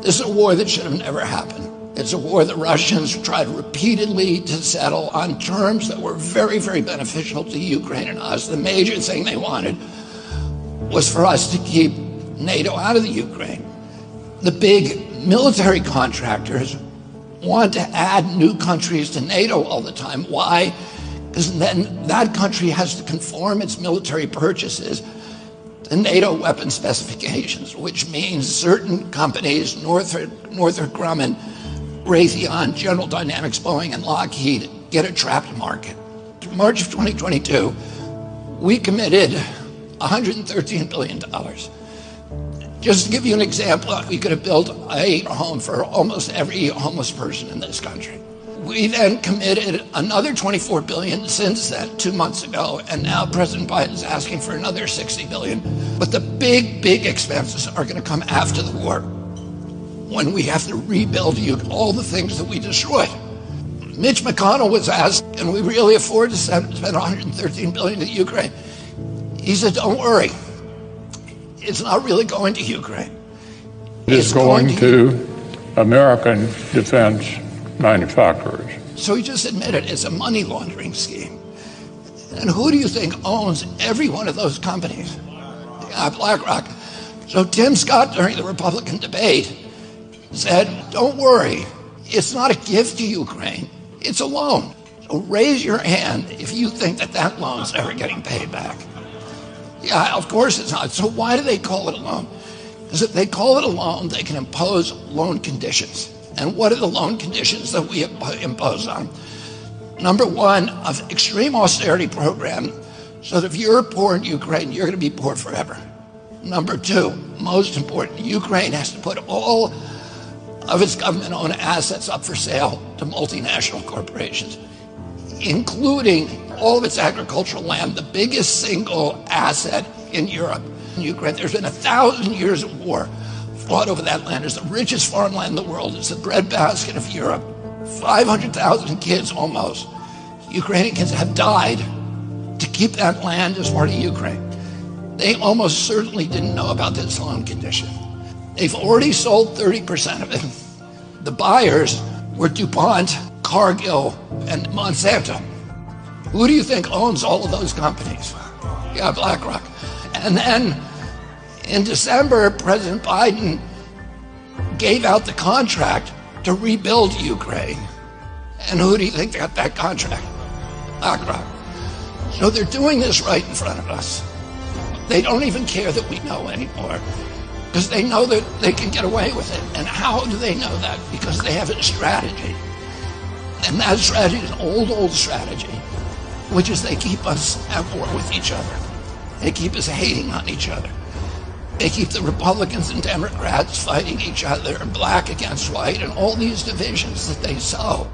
This is a war that should have never happened. It's a war the Russians tried repeatedly to settle on terms that were very, very beneficial to Ukraine and us. The major thing they wanted was for us to keep NATO out of the Ukraine. The big military contractors want to add new countries to NATO all the time. Why? Because then that country has to conform its military purchases to NATO weapon specifications, which means certain companies, Northrop Grumman, Raytheon, General Dynamics, Boeing, and Lockheed, get a trapped market. In March of 2022, we committed $113 billion. Just to give you an example, we could have built a home for almost every homeless person in this country. We then committed another $24 billion since then, 2 months ago, and now President Biden is asking for another $60 billion. But the big expenses are going to come after the war, when we have to rebuild all the things that we destroyed. Mitch McConnell was asked, can we really afford to spend $113 billion to Ukraine? He said, don't worry. It's not really going to Ukraine. It's going to American defense manufacturers. So he just admitted it's a money laundering scheme. And who do you think owns every one of those companies? BlackRock. So Tim Scott, during the Republican debate, said, don't worry, it's not a gift to Ukraine, it's a loan. So raise your hand if you think that that loan's ever getting paid back. Yeah, of course it's not. So why do they call it a loan? Because if they call it a loan, they can impose loan conditions. And what are the loan conditions that we impose on? Number one, an extreme austerity program, so that if you're poor in Ukraine, you're going to be poor forever. Number two, most important, Ukraine has to put all of its government-owned assets up for sale to multinational corporations, including all of its agricultural land, the biggest single asset in Europe. In Ukraine, there's been 1,000 years of war fought over that land. It's the richest farmland in the world. It's the breadbasket of Europe. 500,000 kids almost, Ukrainian kids, have died to keep that land as part of Ukraine. They almost certainly didn't know about this loan condition. They've already sold 30% of it. The buyers were DuPont, Cargill, and Monsanto. Who do you think owns all of those companies? Yeah, BlackRock. And then in December, President Biden gave out the contract to rebuild Ukraine. And who do you think got that contract? BlackRock. So they're doing this right in front of us. They don't even care that we know anymore, because they know that they can get away with it. And how do they know that? Because they have a strategy. And that strategy is an old strategy, which is they keep us at war with each other. They keep us hating on each other. They keep the Republicans and Democrats fighting each other, black against white, and all these divisions that they sow.